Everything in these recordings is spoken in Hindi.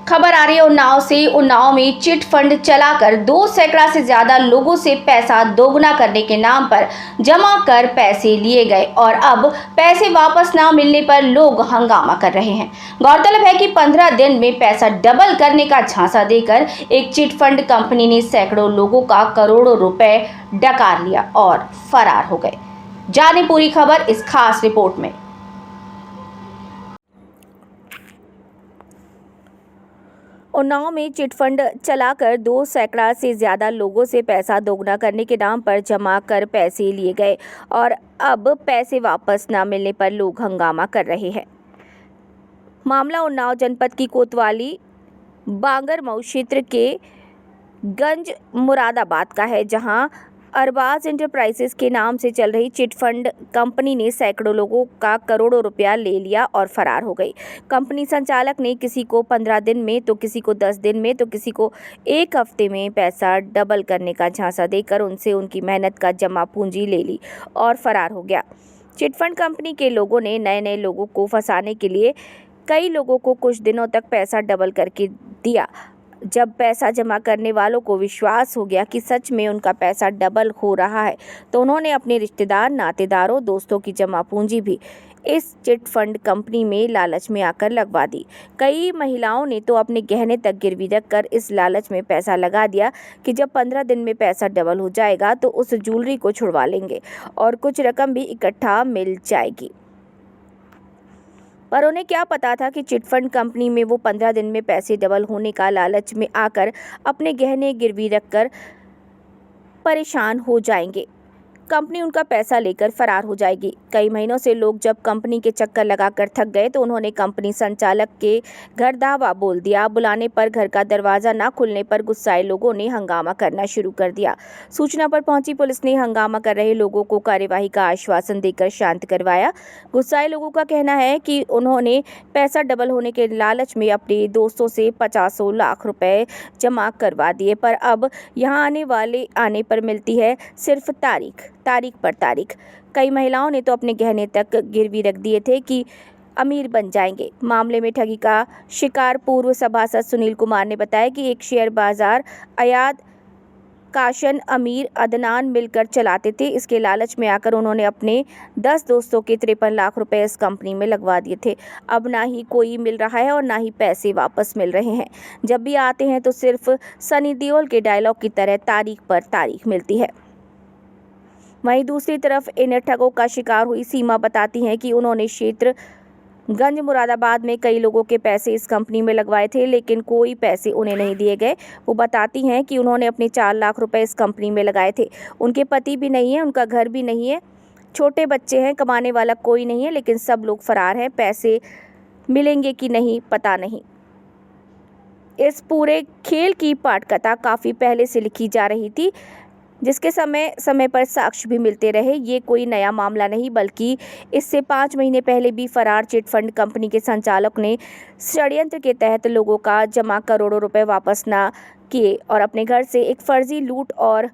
खबर आ रही है उन्नाव से। उन्नाव में चिट फंड चलाकर 2 सैकड़ा से ज्यादा लोगों से पैसा दोगुना करने के नाम पर जमा कर पैसे लिए गए और अब पैसे वापस ना मिलने पर लोग हंगामा कर रहे हैं। गौरतलब है कि 15 दिन में पैसा डबल करने का झांसा देकर एक चिट फंड कंपनी ने सैकड़ों लोगों का करोड़ों रुपए डकार लिया और फरार हो गए। जाने पूरी खबर इस खास रिपोर्ट में। उन्नाव में चिटफंड चलाकर 2 सैकड़ा से ज़्यादा लोगों से पैसा दोगुना करने के नाम पर जमा कर पैसे लिए गए और अब पैसे वापस न मिलने पर लोग हंगामा कर रहे हैं। मामला उन्नाव जनपद की कोतवाली बांगरमऊ क्षेत्र के गंज मुरादाबाद का है, जहां अरबाज इंटरप्राइजेस के नाम से चल रही चिटफंड कंपनी ने सैकड़ों लोगों का करोड़ों रुपया ले लिया और फरार हो गई। कंपनी संचालक ने किसी को 15 दिन में तो किसी को 10 दिन में तो किसी को 1 हफ्ते में पैसा डबल करने का झांसा देकर उनसे उनकी मेहनत का जमा पूंजी ले ली और फरार हो गया। चिटफंड कंपनी के लोगों ने नए लोगों को फंसाने के लिए कई लोगों को कुछ दिनों तक पैसा डबल करके दिया। जब पैसा जमा करने वालों को विश्वास हो गया कि सच में उनका पैसा डबल हो रहा है, तो उन्होंने अपने रिश्तेदार, नातेदारों, दोस्तों की जमा पूंजी भी इस चिट फंड कंपनी में लालच में आकर लगवा दी। कई महिलाओं ने तो अपने गहने तक गिरवी रखकर इस लालच में पैसा लगा दिया कि जब 15 दिन में पैसा डबल हो जाएगा तो उस ज्वेलरी को छुड़वा लेंगे और कुछ रकम भी इकट्ठा मिल जाएगी। पर उन्हें क्या पता था कि चिटफंड कंपनी में वो 15 दिन में पैसे डबल होने का लालच में आकर अपने गहने गिरवी रखकर परेशान हो जाएंगे। कंपनी उनका पैसा लेकर फरार हो जाएगी। कई महीनों से लोग जब कंपनी के चक्कर लगाकर थक गए तो उन्होंने कंपनी संचालक के घर धावा बोल दिया। बुलाने पर घर का दरवाजा न खुलने पर गुस्साए लोगों ने हंगामा करना शुरू कर दिया। सूचना पर पहुंची पुलिस ने हंगामा कर रहे लोगों को कार्यवाही का आश्वासन देकर शांत करवाया। गुस्साए लोगों का कहना है कि उन्होंने पैसा डबल होने के लालच में अपने दोस्तों से 50 लाख रुपए जमा करवा दिए, पर अब यहाँ आने पर मिलती है सिर्फ तारीख पर तारीख। कई महिलाओं ने तो अपने गहने तक गिरवी रख दिए थे कि अमीर बन जाएंगे। मामले में ठगी का शिकार पूर्व सभासद सुनील कुमार ने बताया कि एक शेयर बाजार अयाद, काशन, अमीर, अदनान मिलकर चलाते थे। इसके लालच में आकर उन्होंने अपने 10 दोस्तों के 53 लाख रुपए इस कंपनी में लगवा दिए थे। अब ना ही कोई मिल रहा है और ना ही पैसे वापस मिल रहे हैं। जब भी आते हैं तो सिर्फ सनी देओल के डायलॉग की तरह तारीख पर तारीख मिलती है। वहीं दूसरी तरफ इन ठगों का शिकार हुई सीमा बताती हैं कि उन्होंने क्षेत्र गंज मुरादाबाद में कई लोगों के पैसे इस कंपनी में लगवाए थे, लेकिन कोई पैसे उन्हें नहीं दिए गए। वो बताती हैं कि उन्होंने अपने 4 लाख रुपए इस कंपनी में लगाए थे। उनके पति भी नहीं है, उनका घर भी नहीं है, छोटे बच्चे हैं, कमाने वाला कोई नहीं है, लेकिन सब लोग फरार हैं। पैसे मिलेंगे कि नहीं पता नहीं। इस पूरे खेल की पटकथा काफ़ी पहले से लिखी जा रही थी, जिसके समय पर साक्ष्य भी मिलते रहे। ये कोई नया मामला नहीं, बल्कि इससे 5 महीने पहले भी फरार चिटफंड कंपनी के संचालक ने षड्यंत्र के तहत लोगों का जमा करोड़ों रुपए वापस न किए और अपने घर से एक फर्जी लूट और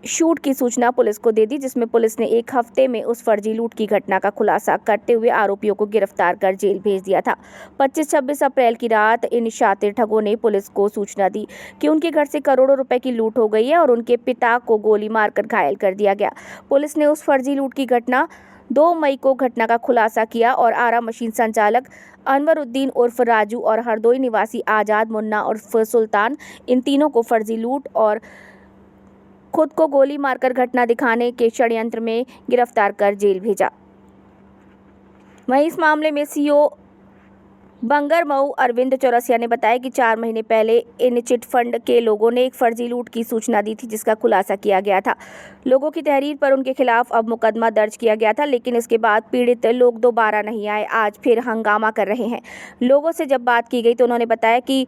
शूट की सूचना पुलिस को दे दी, जिसमें पुलिस ने 1 हफ्ते में उस फर्जी लूट की घटना का खुलासा करते हुए आरोपियों को गिरफ्तार कर जेल भेज दिया था। 25-26 अप्रैल की रात इन शातिर ठगों ने पुलिस को सूचना दी कि उनके घर से करोड़ों रुपए की लूट हो गई है और उनके पिता को गोली मारकर घायल कर दिया गया। पुलिस ने उस फर्जी लूट की घटना 2 मई को घटना का खुलासा किया और आरा मशीन संचालक अनवरुद्दीन उर्फ राजू और हरदोई निवासी आजाद मुन्ना उर्फ सुल्तान, इन तीनों को फर्जी लूट और खुद को गोली मारकर घटना दिखाने के षड्यंत्र में गिरफ्तार कर जेल भेजा। वहीं इस मामले में सीओ बंगरमऊ अरविंद चौरसिया ने बताया कि 4 महीने पहले इन चिटफंड के लोगों ने एक फर्जी लूट की सूचना दी थी, जिसका खुलासा किया गया था। लोगों की तहरीर पर उनके खिलाफ अब मुकदमा दर्ज किया गया था, लेकिन इसके बाद पीड़ित लोग दोबारा नहीं आए। आज फिर हंगामा कर रहे हैं। लोगों से जब बात की गई तो उन्होंने बताया कि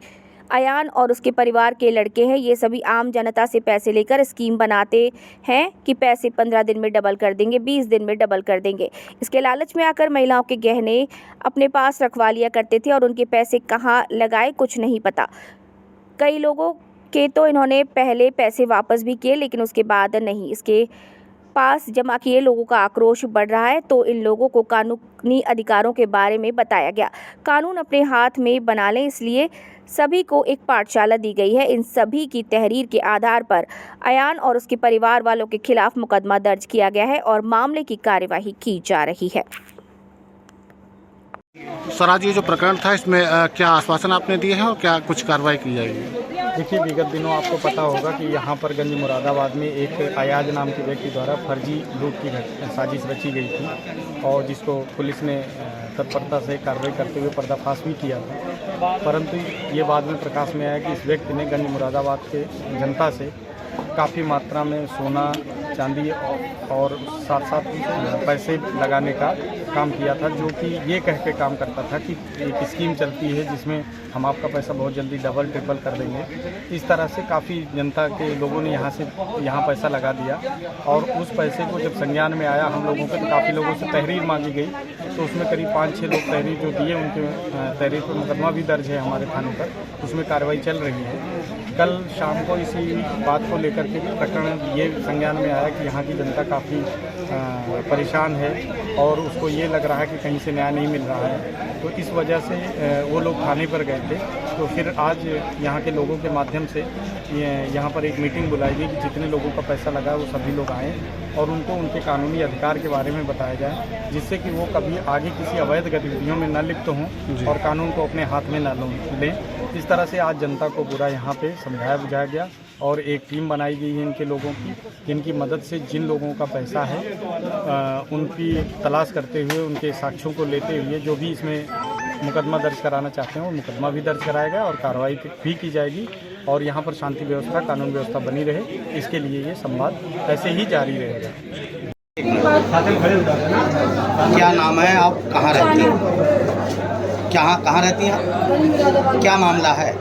अयान और उसके परिवार के लड़के हैं, ये सभी आम जनता से पैसे लेकर स्कीम बनाते हैं कि पैसे 15 दिन में डबल कर देंगे, 20 दिन में डबल कर देंगे। इसके लालच में आकर महिलाओं के गहने अपने पास रखवा लिया करते थे और उनके पैसे कहाँ लगाए कुछ नहीं पता। कई लोगों के तो इन्होंने पहले पैसे वापस भी किए, लेकिन उसके बाद नहीं। इसके पास जमा किए लोगों का आक्रोश बढ़ रहा है, तो इन लोगों को कानूनी अधिकारों के बारे में बताया गया। कानून अपने हाथ में बना लें, इसलिए सभी को एक पाठशाला दी गई है। इन सभी की तहरीर के आधार पर अयान और उसके परिवार वालों के खिलाफ मुकदमा दर्ज किया गया है और मामले की कार्यवाही की जा रही है। सर, आज ये जो प्रकरण था, इसमें क्या आश्वासन आपने दिए हैं और क्या कुछ कार्रवाई की जाएगी? देखिए, विगत दिनों आपको पता होगा कि यहाँ पर गंज मुरादाबाद में एक अयाज नाम के व्यक्ति द्वारा फर्जी लूट की साजिश रची गई थी और जिसको पुलिस ने तत्परता से कार्रवाई करते हुए पर्दाफाश भी किया था। परंतु ये बाद में प्रकाश में आया कि इस व्यक्ति ने गंज मुरादाबाद के जनता से काफ़ी मात्रा में सोना, चांदी और साथ साथ पैसे लगाने का काम किया था, जो कि ये कह के काम करता था कि एक स्कीम चलती है जिसमें हम आपका पैसा बहुत जल्दी डबल ट्रिपल कर देंगे। इस तरह से काफ़ी जनता के लोगों ने यहाँ पैसा लगा दिया और उस पैसे को जब संज्ञान में आया हम लोगों के, तो काफ़ी लोगों से तहरीर मांगी गई, तो उसमें करीब 5-6 लोग तहरीर जो दिए, उनके तहरीर पर मुकदमा भी दर्ज है हमारे थाने पर, उसमें कार्रवाई चल रही है। कल शाम को इसी बात को लेकर के भी प्रकरण ये संज्ञान में आया कि यहाँ की जनता काफ़ी परेशान है और उसको ये लग रहा है कि कहीं से न्याय नहीं मिल रहा है, तो इस वजह से वो लोग थाने पर गए थे। तो फिर आज यहाँ के लोगों के माध्यम से यहाँ पर एक मीटिंग बुलाई गई कि जितने लोगों का पैसा लगा है वो सभी लोग आएँ और उनको उनके कानूनी अधिकार के बारे में बताया जाए, जिससे कि वो कभी आगे किसी अवैध गतिविधियों में न लिप्त हों और कानून को अपने हाथ में न लें। इस तरह से आज जनता को पूरा यहाँ पे समझाया बुझाया गया और एक टीम बनाई गई है इनके लोगों की, जिनकी मदद से जिन लोगों का पैसा है उनकी तलाश करते हुए, उनके साक्ष्यों को लेते हुए जो भी इसमें मुकदमा दर्ज कराना चाहते हैं वो मुकदमा भी दर्ज कराया गया और कार्रवाई भी की जाएगी और यहाँ पर शांति व्यवस्था, कानून व्यवस्था बनी रहे, इसके लिए ये संवाद ऐसे ही जारी रहेगा। क्या नाम है, आप कहाँ रहती हैं? कहाँ रहती हैं? क्या मामला है?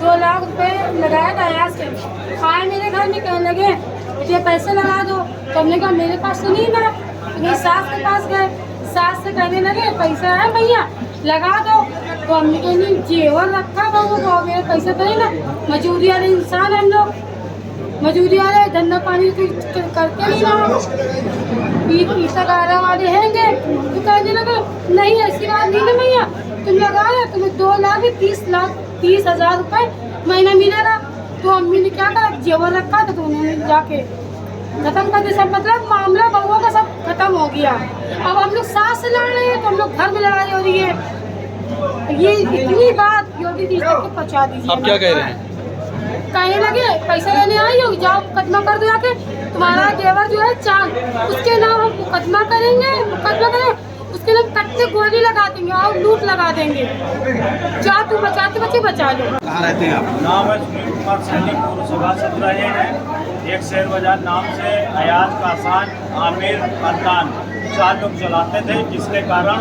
2 लाख रुपए लगाया था अयाज के, आए मेरे घर में कहने लगे मुझे पैसे लगा दो, तो हमने कहा मेरे पास तो नहीं ना, मेरी सास के पास गए, सास से कहने लगे पैसा है भैया लगा दो, तो हमने कहा नहीं जेवर रखा बाबू को, मेरे पैसे तो नहीं ना, मजदूरी वाले इंसान हम लोग, मजदूरी वाले धंधा पानी करते नहीं ना, पैसा गारा वाले हैंगे, तो कहने लगे नहीं ऐसी बात नहीं ना भैया, तुम लगाया तुम्हें 2,30,30,000 रुपए महीना मिलेगा। तो अम्मी ने क्या कहा, जेवर रखा था तो उन्होंने जाके खत्म कर दिया सब, मतलब मामला बहुओं का सब खत्म हो गया। अब हम लोग सास से लड़ रहे हैं तो हम लोग घर में लड़ाई हो रही है। ये इतनी बात योगी जी तक पहुँचा दीजिए। आप क्या कह रहे हैं? कहने लगे पैसे लेने आई हो, जाओ मुकदमा कर दो जाके, तुम्हारा जेवर जो है चांद, उसके नाम हम मुकदमा करें, उसके नाम कट्टे गोली लगा देंगे और लूट लगा देंगे, जा तू बचाते बच्चे बचा लो। कहाँ रहते हैं आप? नाम है सुनील कुमार सैनी, पूर्व सभा से रहे हैं। एक शेयर बाजार नाम से अयाज कासान, आमिर, अरकान 4 लोग चलाते थे, जिसके कारण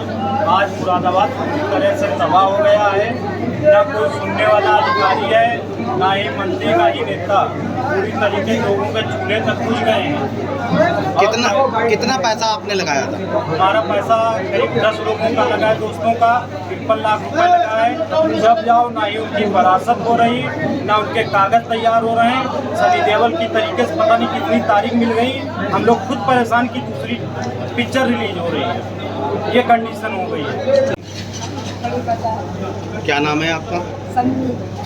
आज मुरादाबाद पूरी तरह से तबाह हो गया है। ना कोई सुनने वाला अधिकारी है, ना ही मंत्री, ना ही नेता, पूरी तरीके लोगों के चूल्हे तक घुस गए हैं। कितना पैसा आपने लगाया था? हमारा पैसा करीब 10 लोगों का लगा है, दोस्तों का 53 लाख रुपए लगा है। जब जाओ ना ही उनकी वरासत हो रही, ना उनके कागज तैयार हो रहे हैं। सनी देओल की तरीके से पता नहीं कितनी तारीख मिल गई, हम लोग खुद परेशान की दूसरी पिक्चर रिलीज हो रही है, ये कंडीशन हो गई है। क्या नाम है आपका?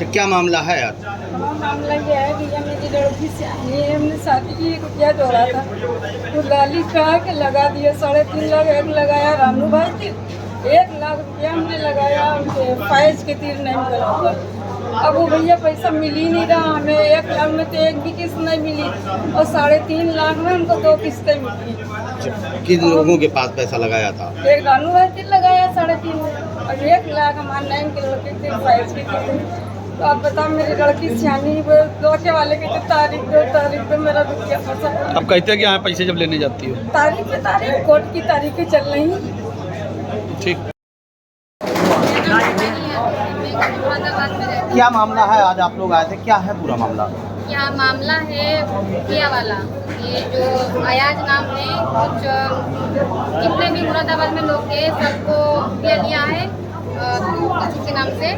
क्या मामला है यार? मामला ये है कि ये मेरी लड़की से हमने शादी की, रुपया जोड़ा था, तो लाली कहा के लगा दिया, 3.5 लाख एक लगाया रामू भाई के, 1 लाख रुपया हमने लगाया फाइज के तीर नहीं करा। अब वो भैया पैसा मिल ही नहीं रहा हमें, 1 लाख में तो एक भी किस्त नहीं मिली और 3.5 लाख में हमको 2 किस्तें मिली। किन लोगों के पास पैसा लगाया था? एक रानू भाई लगाया 3.5 और 1 लाख हमारे 9 के लड़के थे फाइज के थे। तो आप बताओ मेरी लड़की सियानी, लड़के वाले के तारीख पे मेरा रुपया फंसा। अब कहते हैं कि यहाँ पैसे जब लेने जाती हो? तारीख कोर्ट की तारीखें चल रही। ठीक। क्या मामला है, आज आप लोग आए थे, क्या है पूरा मामला? क्या मामला है रुपया वाला, ये जो अयाज नाम है, कुछ जितने भी मुरादाबाद में लोग थे सबको रुपया लिया है किसी के नाम से,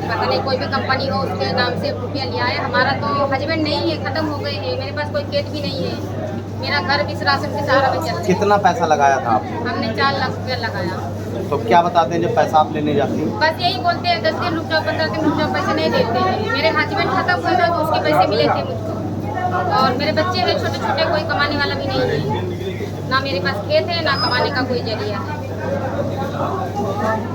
पता नहीं कोई भी कंपनी हो उसके नाम से रुपया लिया है। हमारा तो हस्बैंड नहीं है, ख़त्म हो गए हैं, मेरे पास कोई केस भी नहीं है, मेरा घर भी इस राशन के सहारा में चल रहा है। कितना पैसा लगाया था आपने? हमने 4 लाख रुपया लगाया। तो क्या बताते हैं जब पैसा आप लेने जाती हैं? बस यही बोलते हैं 10 दिन रुक जाओ, 15 दिन रुक जाओ, पैसे नहीं देते हैं। मेरे हस्बैंड खत्म हुए थे तो उसके पैसे मिले थे मुझको, और मेरे बच्चे हैं छोटे छोटे, कोई कमाने वाला भी नहीं है, ना मेरे पास खेत है ना कमाने का कोई जरिया है।